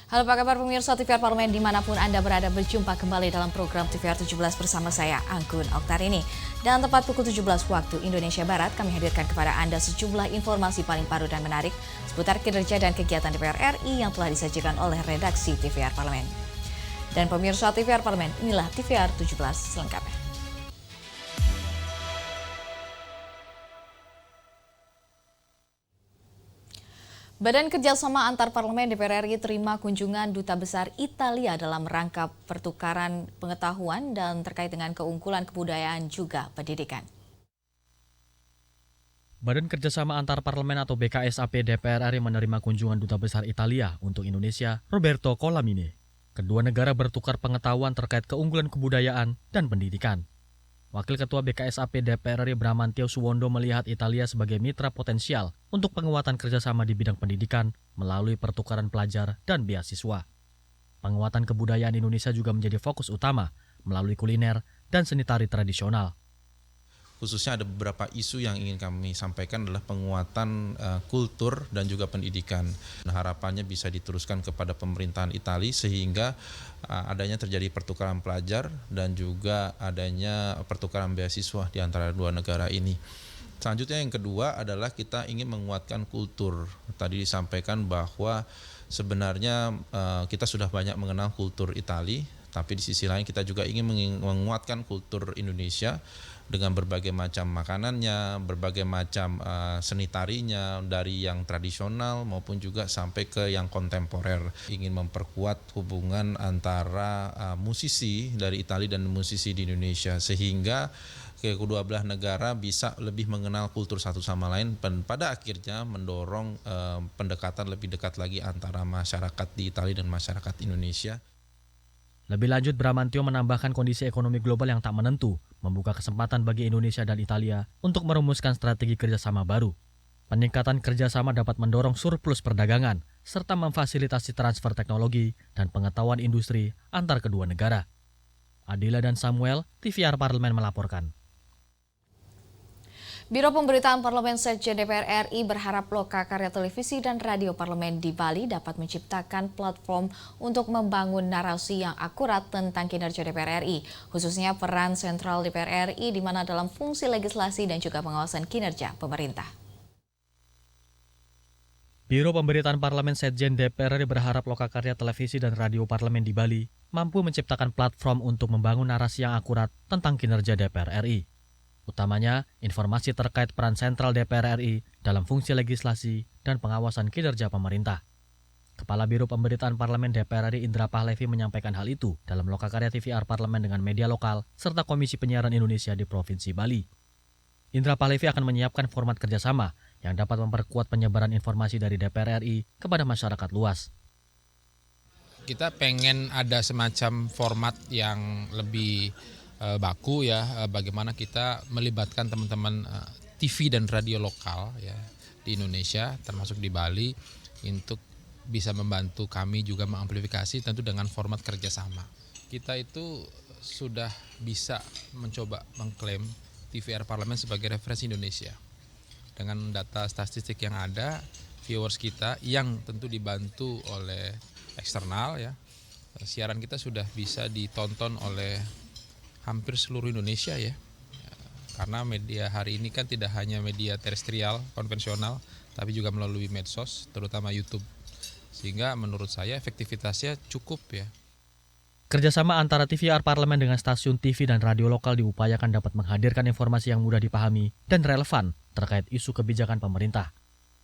Halo, apa kabar pemirsa TVR Parlemen dimanapun Anda berada, berjumpa kembali dalam program TVR 17 bersama saya, Anggun Oktarini. Dan tepat pukul 17 waktu Indonesia Barat, kami hadirkan kepada Anda sejumlah informasi paling baru dan menarik seputar kinerja dan kegiatan DPR RI yang telah disajikan oleh redaksi TVR Parlemen. Dan pemirsa TVR Parlemen, inilah TVR 17 selengkapnya. Badan Kerjasama Antar Parlemen DPR RI terima kunjungan Duta Besar Italia dalam rangka pertukaran pengetahuan dan terkait dengan keunggulan kebudayaan juga pendidikan. Badan Kerjasama Antar Parlemen atau BKSAP DPR RI menerima kunjungan Duta Besar Italia untuk Indonesia, Roberto Colamine. Kedua negara bertukar pengetahuan terkait keunggulan kebudayaan dan pendidikan. Wakil Ketua BKSAP DPR RI Bramantio Suwondo melihat Italia sebagai mitra potensial untuk penguatan kerjasama di bidang pendidikan melalui pertukaran pelajar dan beasiswa. Penguatan kebudayaan Indonesia juga menjadi fokus utama melalui kuliner dan seni tari tradisional. Khususnya ada beberapa isu yang ingin kami sampaikan adalah penguatan kultur dan juga pendidikan. Harapannya bisa diteruskan kepada pemerintahan Italia sehingga adanya terjadi pertukaran pelajar dan juga adanya pertukaran beasiswa di antara dua negara ini. Selanjutnya yang kedua adalah kita ingin menguatkan kultur. Tadi disampaikan bahwa sebenarnya kita sudah banyak mengenal kultur Italia, tapi di sisi lain kita juga ingin menguatkan kultur Indonesia dengan berbagai macam makanannya, berbagai macam seni tarinya, dari yang tradisional maupun juga sampai ke yang kontemporer. Ingin memperkuat hubungan antara musisi dari Italia dan musisi di Indonesia sehingga kedua belah negara bisa lebih mengenal kultur satu sama lain dan pada akhirnya mendorong pendekatan lebih dekat lagi antara masyarakat di Italia dan masyarakat Indonesia. Lebih lanjut, Bramantio menambahkan kondisi ekonomi global yang tak menentu membuka kesempatan bagi Indonesia dan Italia untuk merumuskan strategi kerjasama baru. Peningkatan kerjasama dapat mendorong surplus perdagangan serta memfasilitasi transfer teknologi dan pengetahuan industri antar kedua negara. Adila dan Samuel, TVR Parlemen melaporkan. Biro Pemberitaan Parlemen Sekjen DPR RI berharap Loka Karya Televisi dan Radio Parlemen di Bali dapat menciptakan platform untuk membangun narasi yang akurat tentang kinerja DPR RI, khususnya peran sentral DPR RI di mana dalam fungsi legislasi dan juga pengawasan kinerja pemerintah. Biro Pemberitaan Parlemen Sekjen DPR RI berharap Loka Karya Televisi dan Radio Parlemen di Bali mampu menciptakan platform untuk membangun narasi yang akurat tentang kinerja DPR RI. Utamanya, informasi terkait peran sentral DPR RI dalam fungsi legislasi dan pengawasan kinerja pemerintah. Kepala Biro Pemberitaan Parlemen DPR RI Indra Pahlevi menyampaikan hal itu dalam Lokakarya TVR Parlemen dengan media lokal serta Komisi Penyiaran Indonesia di Provinsi Bali. Indra Pahlevi akan menyiapkan format kerjasama yang dapat memperkuat penyebaran informasi dari DPR RI kepada masyarakat luas. Kita pengen ada semacam format yang lebih baku ya, bagaimana kita melibatkan teman-teman TV dan radio lokal ya di Indonesia termasuk di Bali untuk bisa membantu kami juga mengamplifikasi tentu dengan format kerjasama. Kita itu sudah bisa mencoba mengklaim TVR Parlemen sebagai referensi Indonesia dengan data statistik yang ada, viewers kita yang tentu dibantu oleh eksternal ya, siaran kita sudah bisa ditonton oleh hampir seluruh Indonesia ya, karena media hari ini kan tidak hanya media terestrial konvensional, tapi juga melalui medsos, terutama YouTube, sehingga menurut saya efektivitasnya cukup ya. Kerjasama antara TVR Parlemen dengan stasiun TV dan radio lokal diupayakan dapat menghadirkan informasi yang mudah dipahami dan relevan terkait isu kebijakan pemerintah.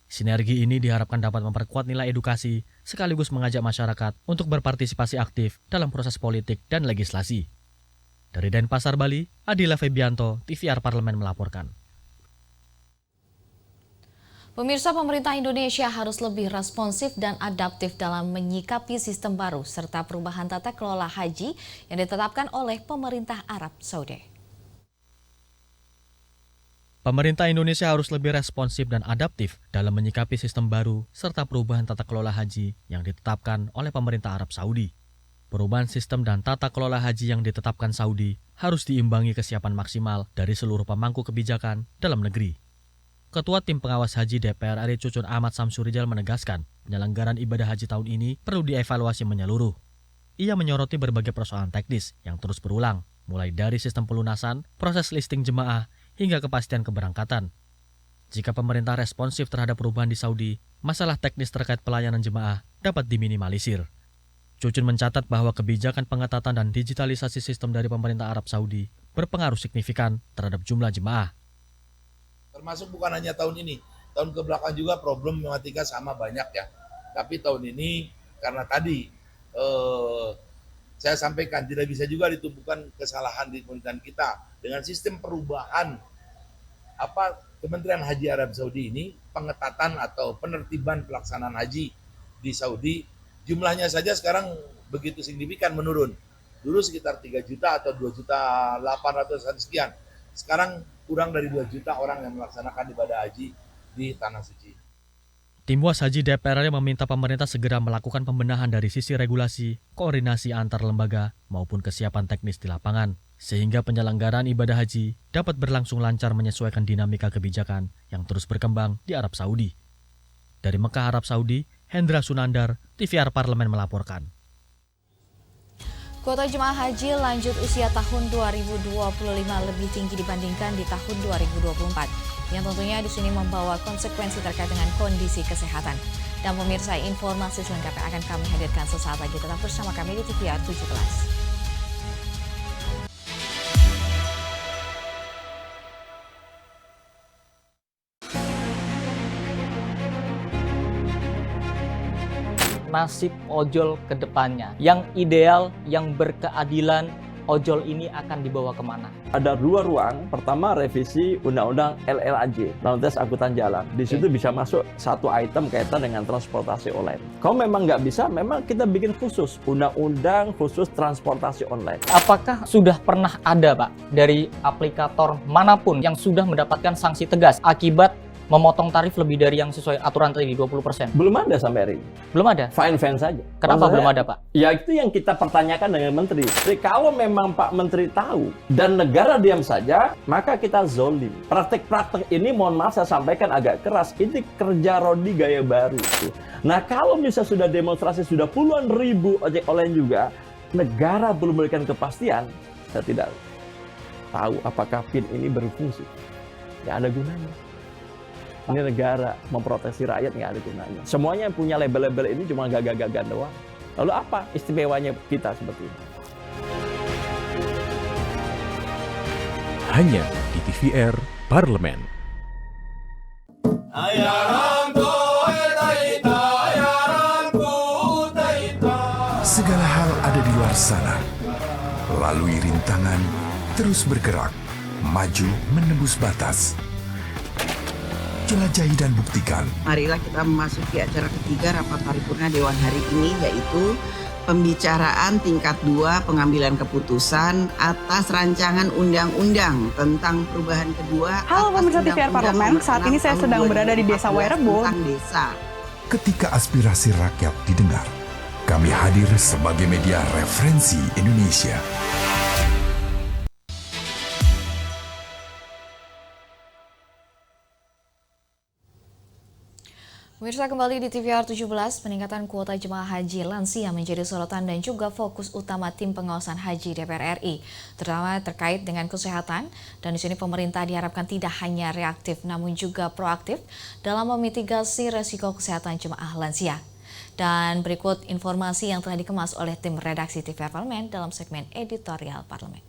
Sinergi ini diharapkan dapat memperkuat nilai edukasi sekaligus mengajak masyarakat untuk berpartisipasi aktif dalam proses politik dan legislasi. Dari Denpasar, Bali, Adila Febianto, TVR Parlemen melaporkan. Pemirsa, pemerintah Indonesia harus lebih responsif dan adaptif dalam menyikapi sistem baru serta perubahan tata kelola haji yang ditetapkan oleh pemerintah Arab Saudi. Pemerintah Indonesia harus lebih responsif dan adaptif dalam menyikapi sistem baru serta perubahan tata kelola haji yang ditetapkan oleh pemerintah Arab Saudi. Perubahan sistem dan tata kelola haji yang ditetapkan Saudi harus diimbangi kesiapan maksimal dari seluruh pemangku kebijakan dalam negeri. Ketua Tim Pengawas Haji DPR RI Cucun Ahmad Samsurijal menegaskan penyelenggaraan ibadah haji tahun ini perlu dievaluasi menyeluruh. Ia menyoroti berbagai persoalan teknis yang terus berulang, mulai dari sistem pelunasan, proses listing jemaah, hingga kepastian keberangkatan. Jika pemerintah responsif terhadap perubahan di Saudi, masalah teknis terkait pelayanan jemaah dapat diminimalisir. Cucun mencatat bahwa kebijakan pengetatan dan digitalisasi sistem dari pemerintah Arab Saudi berpengaruh signifikan terhadap jumlah jemaah. Termasuk bukan hanya tahun ini, tahun kebelakang juga problematika sama banyak ya. Tapi tahun ini karena tadi saya sampaikan tidak bisa juga ditumpukan kesalahan di pemerintahan kita dengan sistem perubahan Kementerian Haji Arab Saudi ini, pengetatan atau penertiban pelaksanaan haji di Saudi, jumlahnya saja sekarang begitu signifikan menurun. Dulu sekitar 3 juta atau 2.800.000 sekian. Sekarang kurang dari 2 juta orang yang melaksanakan ibadah haji di Tanah Suci. Tim Was Haji DPR RI meminta pemerintah segera melakukan pembenahan dari sisi regulasi, koordinasi antar lembaga, maupun kesiapan teknis di lapangan, sehingga penyelenggaraan ibadah haji dapat berlangsung lancar menyesuaikan dinamika kebijakan yang terus berkembang di Arab Saudi. Dari Mekah, Arab Saudi, Hendra Sunandar, TVR Parlemen melaporkan. Kuota jemaah haji lanjut usia tahun 2025 lebih tinggi dibandingkan di tahun 2024. Yang tentunya di sini membawa konsekuensi terkait dengan kondisi kesehatan. Dan pemirsa, informasi selengkapnya akan kami hadirkan sesaat lagi. Tetap bersama kami di TVR 17. Nasib ojol ke depannya. Yang ideal, yang berkeadilan, ojol ini akan dibawa kemana? Ada 2 ruang. Pertama, revisi Undang-Undang LLAJ, Lalu Lintas Angkutan Jalan. Di situ bisa masuk 1 item kaitan dengan transportasi online. Kalau memang nggak bisa, memang kita bikin khusus Undang-Undang khusus transportasi online. Apakah sudah pernah ada, Pak, dari aplikator manapun yang sudah mendapatkan sanksi tegas akibat memotong tarif lebih dari yang sesuai aturan tadi 20%? Belum ada sampai hari ini. Belum ada? Fine saja. Kenapa belum ada, Pak? Ya itu yang kita pertanyakan dengan Menteri. Jadi kalau memang Pak Menteri tahu dan negara diam saja, maka kita zolim. Praktek-praktek ini mohon maaf saya sampaikan agak keras. Ini kerja Rodi gaya baru. Nah kalau misalnya sudah demonstrasi, sudah puluhan ribu ojek online juga, negara belum memberikan kepastian, saya tidak tahu apakah PIN ini berfungsi. Ya ada gunanya. Ini negara memproteksi rakyat nggak ada gunanya. Semuanya yang punya label-label ini cuma gagah-gagah doang. Lalu apa istimewanya kita seperti ini? Hanya di TVR Parlemen. Segala hal ada di luar sana. Lalui rintangan, terus bergerak, maju menembus batas. Jelajahi dan buktikan. Marilah kita memasuki acara ketiga rapat paripurna Dewan hari ini, yaitu pembicaraan tingkat 2 pengambilan keputusan atas rancangan undang-undang tentang perubahan kedua. Halo pemirsa TVR Parlemen, saat ini saya sedang berada di Desa Wairebo. Ketika aspirasi rakyat didengar, kami hadir sebagai media referensi Indonesia. Pemirsa, kembali di TVR 17, peningkatan kuota jemaah haji lansia menjadi sorotan dan juga fokus utama tim pengawasan haji DPR RI, terutama terkait dengan kesehatan. Dan di sini pemerintah diharapkan tidak hanya reaktif namun juga proaktif dalam memitigasi resiko kesehatan jemaah lansia. Dan berikut informasi yang telah dikemas oleh tim redaksi TVR Parlemen dalam segmen editorial Parlemen.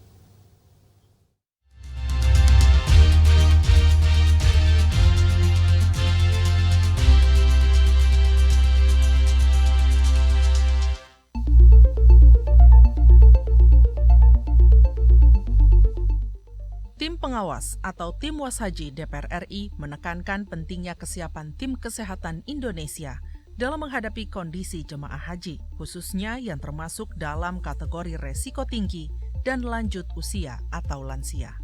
Tim pengawas atau Tim Was Haji DPR RI menekankan pentingnya kesiapan tim kesehatan Indonesia dalam menghadapi kondisi jemaah haji, khususnya yang termasuk dalam kategori resiko tinggi dan lanjut usia atau lansia.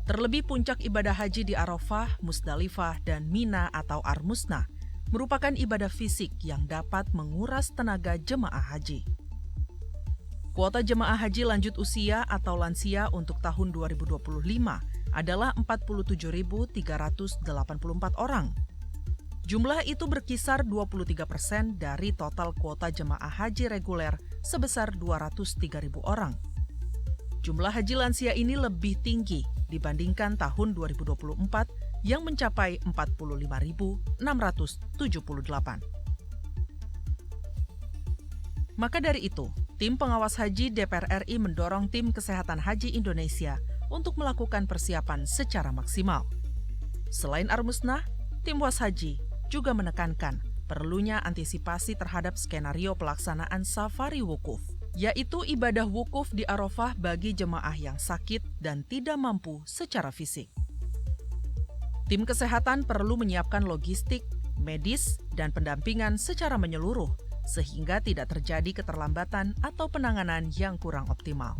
Terlebih puncak ibadah haji di Arafah, Musdalifah, dan Mina atau Armusna merupakan ibadah fisik yang dapat menguras tenaga jemaah haji. Kuota jemaah haji lanjut usia atau lansia untuk tahun 2025 adalah 47.384 orang. Jumlah itu berkisar 23% dari total kuota jemaah haji reguler sebesar 203.000 orang. Jumlah haji lansia ini lebih tinggi dibandingkan tahun 2024 yang mencapai 45.678. Maka dari itu, tim pengawas haji DPR RI mendorong tim kesehatan haji Indonesia untuk melakukan persiapan secara maksimal. Selain Armusnah, tim Was Haji juga menekankan perlunya antisipasi terhadap skenario pelaksanaan safari wukuf, yaitu ibadah wukuf di Arafah bagi jemaah yang sakit dan tidak mampu secara fisik. Tim kesehatan perlu menyiapkan logistik, medis, dan pendampingan secara menyeluruh, sehingga tidak terjadi keterlambatan atau penanganan yang kurang optimal.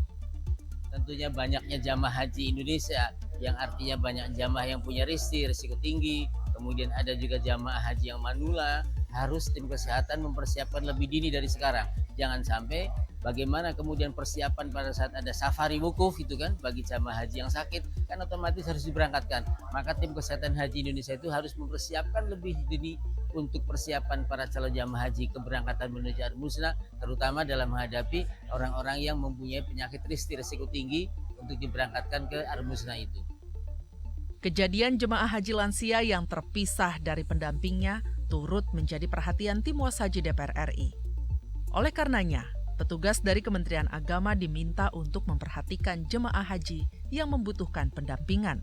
Tentunya banyaknya jamaah haji Indonesia, yang artinya banyak jamaah yang punya risiko tinggi, kemudian ada juga jamaah haji yang manula, harus tim kesehatan mempersiapkan lebih dini dari sekarang. Jangan sampai bagaimana kemudian persiapan pada saat ada safari wukuf itu kan, bagi jamaah haji yang sakit kan otomatis harus diberangkatkan. Maka tim kesehatan haji Indonesia itu harus mempersiapkan lebih dini untuk persiapan para calon jamaah haji keberangkatan menuju Armusnah, terutama dalam menghadapi orang-orang yang mempunyai penyakit risiko tinggi untuk diberangkatkan ke Armusnah itu. Kejadian jemaah haji lansia yang terpisah dari pendampingnya turut menjadi perhatian tim Was Haji DPR RI. Oleh karenanya, petugas dari Kementerian Agama diminta untuk memperhatikan jemaah haji yang membutuhkan pendampingan.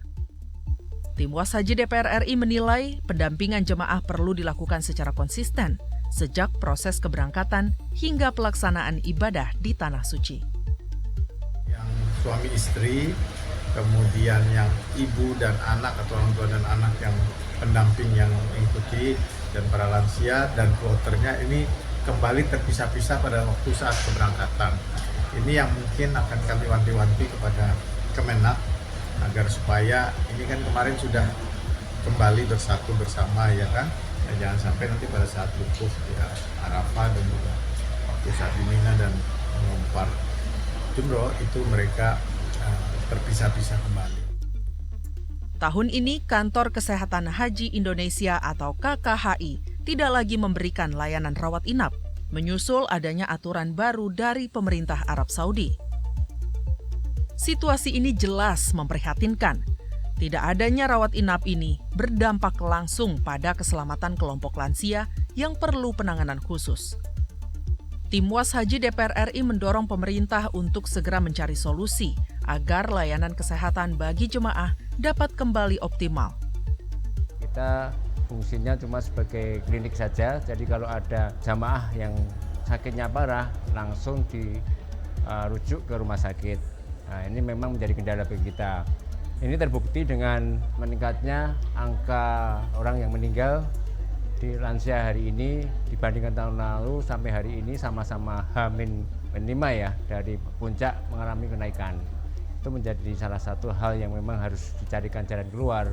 Tim Was Haji DPR RI menilai pendampingan jemaah perlu dilakukan secara konsisten sejak proses keberangkatan hingga pelaksanaan ibadah di Tanah Suci. Yang suami istri, kemudian yang ibu dan anak atau orang tua dan anak yang pendamping yang mengikuti, dan para lansia dan kloternya ini kembali terpisah-pisah pada waktu saat keberangkatan. Ini yang mungkin akan kami wanti-wanti kepada Kemenak agar supaya ini kan kemarin sudah kembali bersatu bersama ya kan, ya, jangan sampai nanti pada saat wukuf di Arafah dan juga waktu saat di Mina dan melempar jumroh itu mereka terpisah-pisah kembali. Tahun ini Kantor Kesehatan Haji Indonesia atau KKHI tidak lagi memberikan layanan rawat inap, menyusul adanya aturan baru dari pemerintah Arab Saudi. Situasi ini jelas memprihatinkan. Tidak adanya rawat inap ini berdampak langsung pada keselamatan kelompok lansia yang perlu penanganan khusus. Tim Was Haji DPR RI mendorong pemerintah untuk segera mencari solusi agar layanan kesehatan bagi jemaah dapat kembali optimal. Kita fungsinya cuma sebagai klinik saja, jadi kalau ada jamaah yang sakitnya parah langsung dirujuk ke rumah sakit. Nah, ini memang menjadi kendala bagi kita. Ini terbukti dengan meningkatnya angka orang yang meninggal di lansia hari ini dibandingkan tahun lalu sampai hari ini sama-sama H-5 ya, dari puncak mengalami kenaikan. Itu menjadi salah satu hal yang memang harus dicarikan jalan keluar.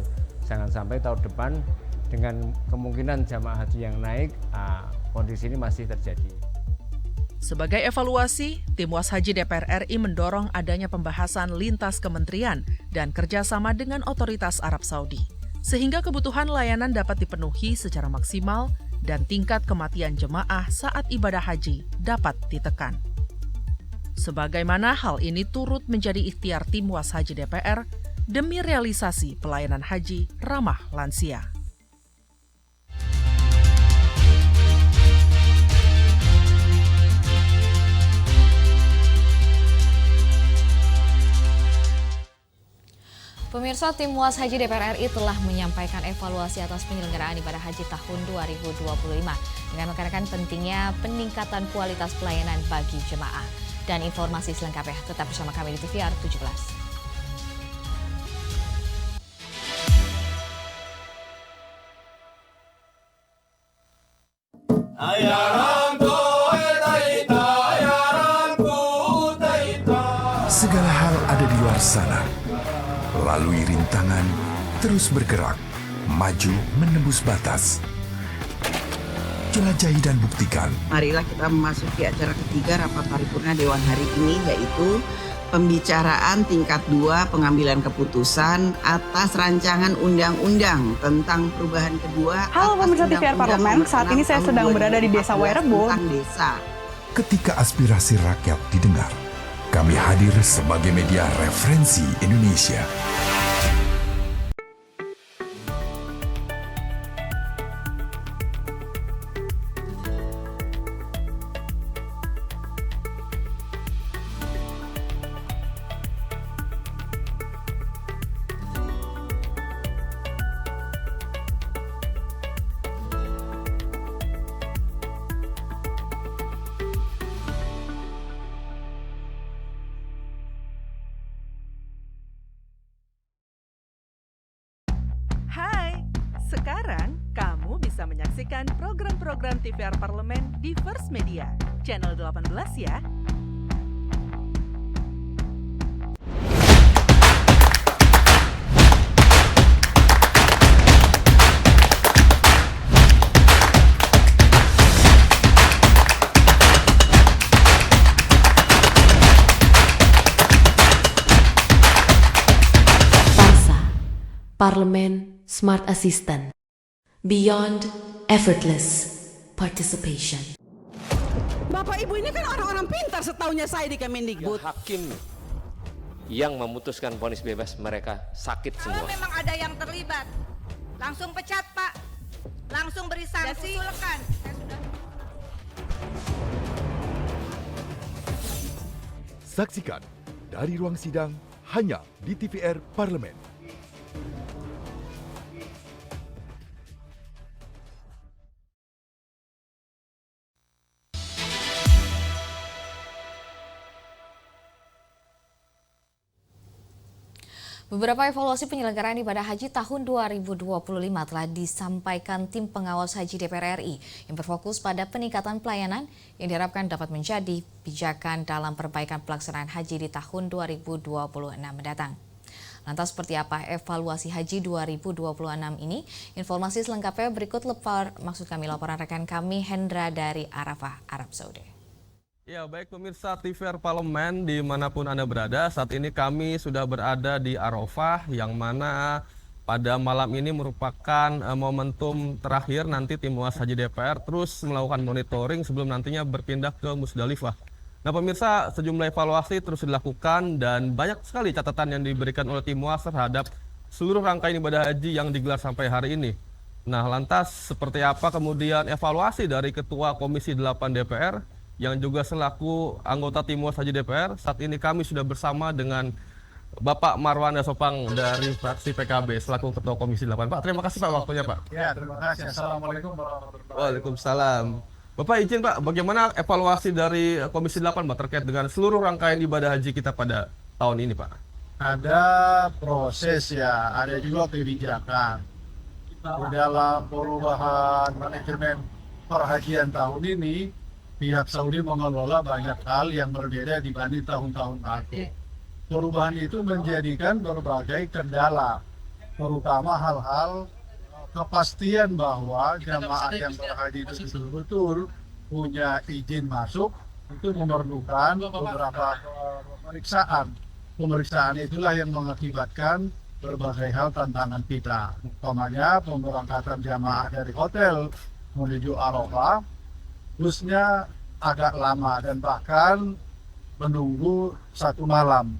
Jangan sampai tahun depan dengan kemungkinan jamaah haji yang naik, kondisi ini masih terjadi. Sebagai evaluasi, tim Was Haji DPR RI mendorong adanya pembahasan lintas kementerian dan kerjasama dengan otoritas Arab Saudi, sehingga kebutuhan layanan dapat dipenuhi secara maksimal dan tingkat kematian jemaah saat ibadah haji dapat ditekan. Sebagaimana hal ini turut menjadi ikhtiar tim Was Haji DPR demi realisasi pelayanan haji ramah lansia. Pemirsa, tim Was Haji DPR RI telah menyampaikan evaluasi atas penyelenggaraan ibadah haji tahun 2025 dengan menekankan pentingnya peningkatan kualitas pelayanan bagi jemaah. Dan informasi selengkapnya tetap bersama kami di TVR 17. Segala hal ada di luar sana. Lalui rintangan, terus bergerak, maju menembus batas. Jelajahi dan buktikan. Marilah kita memasuki acara ketiga rapat paripurna Dewan hari ini, yaitu pembicaraan tingkat 2 pengambilan keputusan atas rancangan undang-undang tentang perubahan kedua. Halo pemirsa TVR Parlemen, saat ini saya sedang berada di Desa Wairebo. Ketika aspirasi rakyat didengar, kami hadir sebagai media referensi Indonesia. Sekarang, kamu bisa menyaksikan program-program TVR Parlemen di First Media, channel 18 ya. Parlemen Smart Assistant. Beyond effortless participation. Bapak Ibu ini kan orang-orang pintar setaunya saya di Kemendikbud. Hakim yang memutuskan vonis bebas mereka sakit semua. Kalau memang ada yang terlibat, langsung pecat Pak. Langsung beri sanksi. Usulkan. Saksikan dari ruang sidang hanya di TVR Parlemen. Beberapa evaluasi penyelenggaraan ibadah haji tahun 2025 telah disampaikan tim pengawas haji DPR RI yang berfokus pada peningkatan pelayanan yang diharapkan dapat menjadi pijakan dalam perbaikan pelaksanaan haji di tahun 2026 mendatang. Lantas seperti apa evaluasi haji 2026 ini? Informasi selengkapnya berikut laporan rekan kami Hendra dari Arafah, Arab Saudi. Ya, baik pemirsa TVR Parlemen dimanapun Anda berada, saat ini kami sudah berada di Arafah yang mana pada malam ini merupakan momentum terakhir nanti tim pengawas haji DPR terus melakukan monitoring sebelum nantinya berpindah ke Musdalifah. Nah pemirsa, sejumlah evaluasi terus dilakukan dan banyak sekali catatan yang diberikan oleh tim pengawas terhadap seluruh rangkaian ibadah haji yang digelar sampai hari ini. Nah lantas seperti apa kemudian evaluasi dari Ketua Komisi 8 DPR yang juga selaku anggota tim pengawas haji DPR. Saat ini kami sudah bersama dengan Bapak Marwanda Sopang dari fraksi PKB selaku Ketua Komisi 8. Pak, terima kasih Pak waktunya Pak. Ya, terima kasih. Assalamualaikum warahmatullahi wabarakatuh. Waalaikumsalam. Bapak izin Pak, bagaimana evaluasi dari Komisi 8 Pak terkait dengan seluruh rangkaian ibadah haji kita pada tahun ini Pak? Ada proses ya, ada juga kebijakan. Dalam perubahan manajemen perhajian tahun ini, pihak Saudi mengelola banyak hal yang berbeda dibanding tahun-tahun lalu. Perubahan itu menjadikan berbagai kendala, terutama hal-hal kepastian bahwa jamaah yang berhaji itu betul-betul punya izin masuk, itu memerlukan beberapa pemeriksaan. Pemeriksaan itulah yang mengakibatkan berbagai hal tantangan kita. Utamanya pemberangkatan jamaah dari hotel menuju Arafah, busnya agak lama dan bahkan menunggu 1 malam.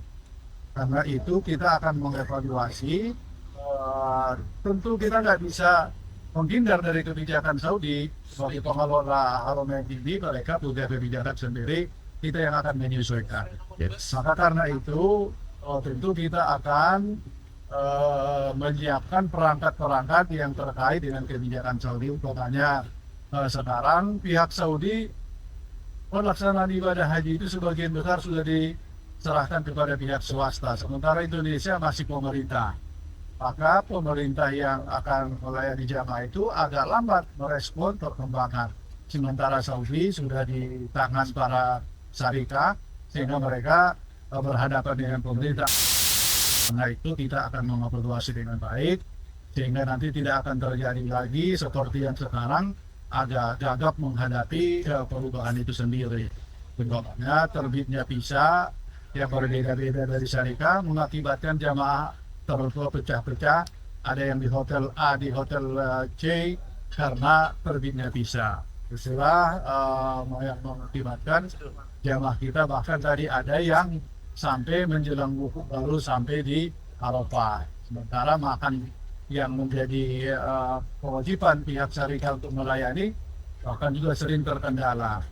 Karena itu kita akan mengevaluasi. Tentu kita nggak bisa menghindar dari kebijakan Saudi. Sebagai pengelola Haramain ini, mereka punya kebijakan sendiri, kita yang akan menyesuaikan. Maka karena itu tentu kita akan menyiapkan perangkat-perangkat yang terkait dengan kebijakan Saudi. Utamanya sekarang pihak Saudi pelaksanaan ibadah haji itu sebagian besar sudah diserahkan kepada pihak swasta, sementara Indonesia masih pemerintah. Maka pemerintah yang akan melayani jamaah itu agak lambat merespon perkembangan. Sementara Saudi sudah di tangan para syarikat sehingga mereka berhadapan dengan pemerintah. Karena itu kita akan mengevaluasi dengan baik sehingga nanti tidak akan terjadi lagi seperti yang sekarang agak gagap menghadapi perubahan itu sendiri. Contohnya terbitnya visa yang berbeda-beda dari syarikat mengakibatkan jamaah terpecah-pecah. Ada yang di hotel A, di hotel C karena terbitnya visa. Itulah yang mengakibatkan jamaah kita bahkan tadi ada yang sampai menjelang wukuf baru sampai di Arafah. Sementara makan yang menjadi kewajiban pihak syarikat untuk melayani bahkan juga sering terkendala.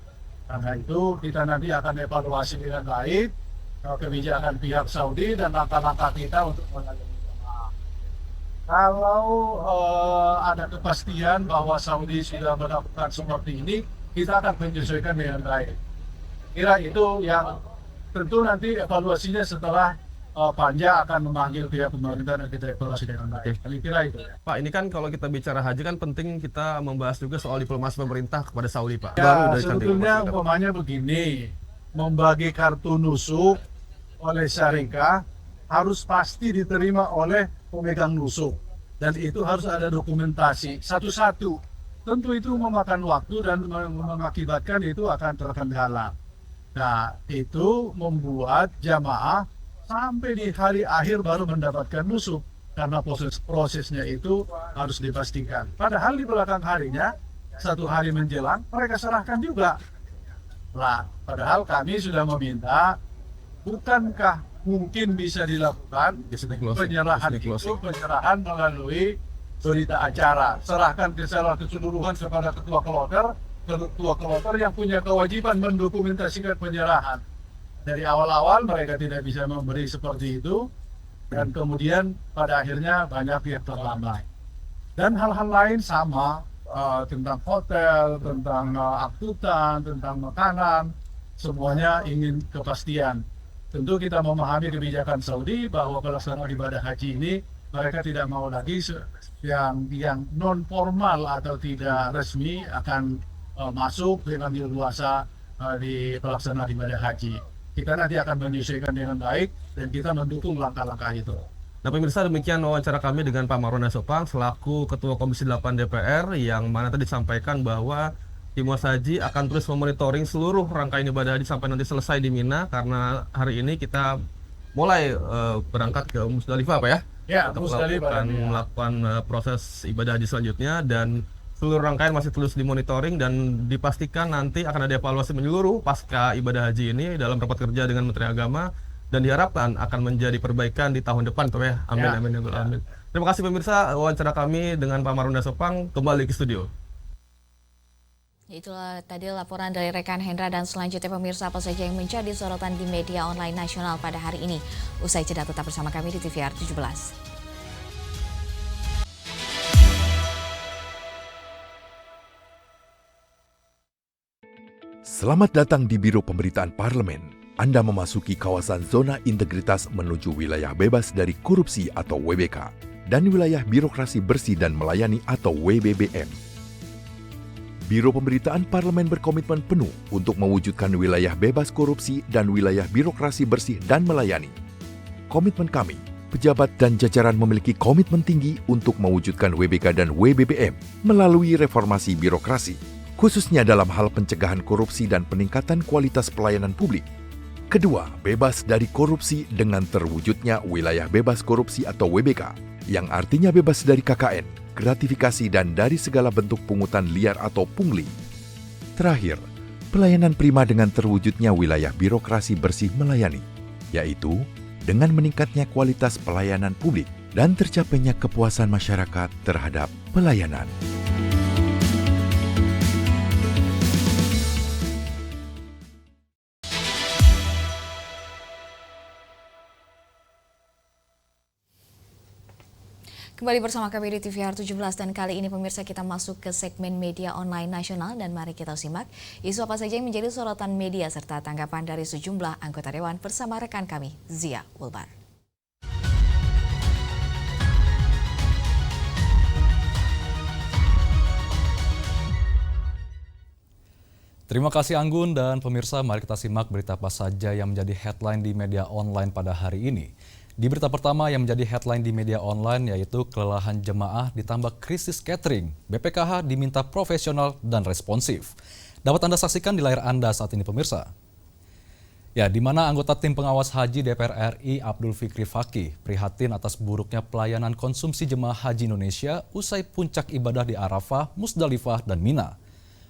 Karena itu kita nanti akan evaluasi dengan baik kebijakan pihak Saudi dan langkah-langkah kita untuk melayani jemaah. Kalau ada kepastian bahwa Saudi sudah melakukan seperti ini, kita akan menyesuaikan dengan baik. Kira itu yang tentu nanti evaluasinya setelah Panja akan memanggil pihak pemerintah dan kita evaluasi dengan baik. Kira itu. Pak, ini kan kalau kita bicara haji kan penting kita membahas juga soal diplomasi pemerintah kepada Saudi, Pak. Ya, sebetulnya umpamanya begini, membagi kartu nusuk oleh syarikat harus pasti diterima oleh pemegang nusuk. Dan itu harus ada dokumentasi satu-satu. Tentu itu memakan waktu dan mengakibatkan itu akan terkendala. Nah, itu membuat jamaah sampai di hari akhir baru mendapatkan nusuk karena prosesnya itu harus dipastikan. Padahal di belakang harinya, satu hari menjelang, mereka serahkan juga. Nah, padahal kami sudah meminta, bukankah mungkin bisa dilakukan penyerahan itu, penyerahan melalui berita acara. Serahkan secara keseluruhan kepada ketua kloter yang punya kewajiban mendokumentasikan penyerahan. Dari awal-awal mereka tidak bisa memberi seperti itu dan kemudian pada akhirnya banyak yang terlambat. Dan hal-hal lain sama tentang hotel, tentang angkutan, tentang makanan, semuanya ingin kepastian. Tentu kita memahami kebijakan Saudi bahwa pelaksanaan ibadah haji ini mereka tidak mau lagi yang non formal atau tidak resmi akan masuk dengan leluasa di pelaksanaan ibadah haji. Kita nanti akan menyesuaikan dengan baik dan kita mendukung langkah-langkah itu. Nah pemirsa, demikian wawancara kami dengan Pak Marwan Dasopang selaku Ketua Komisi 8 DPR yang mana tadi disampaikan bahwa Tim Washaji akan terus memonitoring seluruh rangkaian ibadah haji sampai nanti selesai di Mina, karena hari ini kita mulai berangkat ke Musdalifah, Pak ya? Ya, untuk Musdalifah melakukan proses ibadah haji selanjutnya, dan seluruh rangkaian masih terus dimonitoring dan dipastikan nanti akan ada evaluasi menyeluruh pasca ibadah haji ini dalam rapat kerja dengan Menteri Agama dan diharapkan akan menjadi perbaikan di tahun depan, Pak ya? Amin, ya, amin, ya. Amin. Terima kasih pemirsa, wawancara kami dengan Pak Marwan Dasopang kembali ke studio. Itulah tadi laporan dari rekan Hendra, dan selanjutnya pemirsa apa saja yang menjadi sorotan di media online nasional pada hari ini. Usai jeda tetap bersama kami di TVR 17. Selamat datang di Biro Pemberitaan Parlemen. Anda memasuki kawasan zona integritas menuju wilayah bebas dari korupsi atau WBK dan wilayah birokrasi bersih dan melayani atau WBBM. Biro Pemberitaan Parlemen berkomitmen penuh untuk mewujudkan wilayah bebas korupsi dan wilayah birokrasi bersih dan melayani. Komitmen kami, pejabat dan jajaran memiliki komitmen tinggi untuk mewujudkan WBK dan WBBM melalui reformasi birokrasi, khususnya dalam hal pencegahan korupsi dan peningkatan kualitas pelayanan publik. Kedua, bebas dari korupsi dengan terwujudnya wilayah bebas korupsi atau WBK, yang artinya bebas dari KKN, gratifikasi dan dari segala bentuk pungutan liar atau pungli. Terakhir, pelayanan prima dengan terwujudnya wilayah birokrasi bersih melayani, yaitu dengan meningkatnya kualitas pelayanan publik dan tercapainya kepuasan masyarakat terhadap pelayanan. Kembali bersama kami di TVR 17, dan kali ini pemirsa kita masuk ke segmen media online nasional, dan mari kita simak isu apa saja yang menjadi sorotan media serta tanggapan dari sejumlah anggota dewan bersama rekan kami Zia Ulbar. Terima kasih Anggun, dan pemirsa mari kita simak berita apa saja yang menjadi headline di media online pada hari ini. Di berita pertama yang menjadi headline di media online yaitu kelelahan jemaah ditambah krisis catering. BPKH diminta profesional dan responsif. Dapat Anda saksikan di layar Anda saat ini pemirsa. Ya, di mana anggota tim pengawas haji DPR RI Abdul Fikri Fakih prihatin atas buruknya pelayanan konsumsi jemaah haji Indonesia usai puncak ibadah di Arafah, Musdalifah, dan Mina.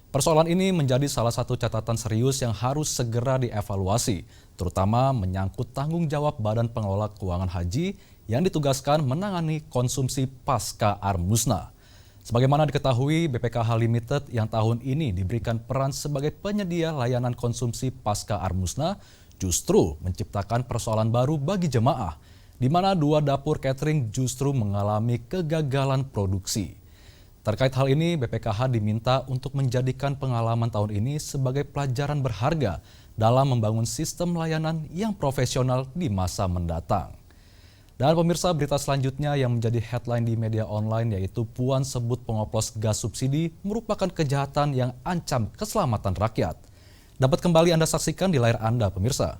Persoalan ini menjadi salah satu catatan serius yang harus segera dievaluasi, terutama menyangkut tanggung jawab Badan Pengelola Keuangan Haji yang ditugaskan menangani konsumsi pasca Ar-Musna. Sebagaimana diketahui, BPKH Limited yang tahun ini diberikan peran sebagai penyedia layanan konsumsi pasca Ar-Musna justru menciptakan persoalan baru bagi jemaah, di mana 2 dapur catering justru mengalami kegagalan produksi. Terkait hal ini, BPKH diminta untuk menjadikan pengalaman tahun ini sebagai pelajaran berharga dalam membangun sistem layanan yang profesional di masa mendatang. Dan pemirsa, berita selanjutnya yang menjadi headline di media online yaitu Puan sebut pengoplos gas subsidi merupakan kejahatan yang ancam keselamatan rakyat. Dapat kembali Anda saksikan di layar Anda, pemirsa.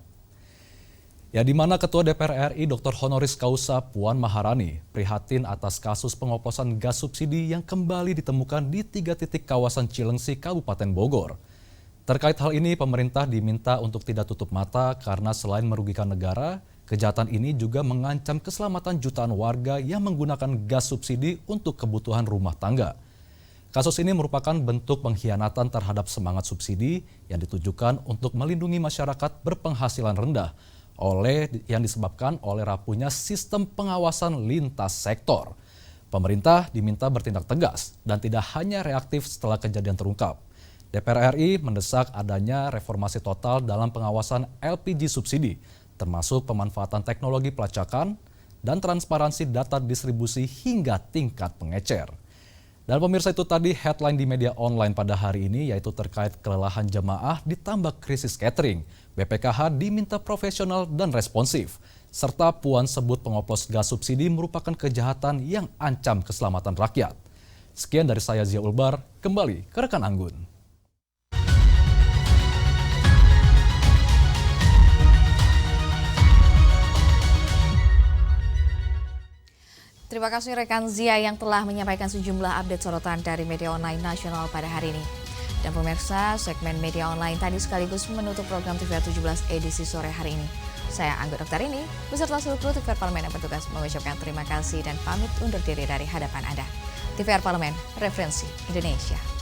Ya, di mana Ketua DPR RI Dr. Honoris Causa Puan Maharani prihatin atas kasus pengoplosan gas subsidi yang kembali ditemukan di 3 titik kawasan Cilengsi, Kabupaten Bogor. Terkait hal ini, pemerintah diminta untuk tidak tutup mata karena selain merugikan negara, kejahatan ini juga mengancam keselamatan jutaan warga yang menggunakan gas subsidi untuk kebutuhan rumah tangga. Kasus ini merupakan bentuk pengkhianatan terhadap semangat subsidi yang ditujukan untuk melindungi masyarakat berpenghasilan rendah yang disebabkan oleh rapuhnya sistem pengawasan lintas sektor. Pemerintah diminta bertindak tegas dan tidak hanya reaktif setelah kejadian terungkap. DPR RI mendesak adanya reformasi total dalam pengawasan LPG subsidi, termasuk pemanfaatan teknologi pelacakan dan transparansi data distribusi hingga tingkat pengecer. Dan pemirsa, itu tadi headline di media online pada hari ini, yaitu terkait kelelahan jemaah ditambah krisis catering. BPKH diminta profesional dan responsif, serta Puan sebut pengoplos gas subsidi merupakan kejahatan yang ancam keselamatan rakyat. Sekian dari saya, Zia Ulbar, kembali ke rekan Anggun. Terima kasih rekan Zia yang telah menyampaikan sejumlah update sorotan dari media online nasional pada hari ini. Dan pemirsa, segmen media online tadi sekaligus menutup program TVR 17 edisi sore hari ini. Saya Anggun Oktarini, beserta seluruh kru TVR Parlemen yang bertugas mengucapkan terima kasih dan pamit undur diri dari hadapan Anda. TVR Parlemen, referensi Indonesia.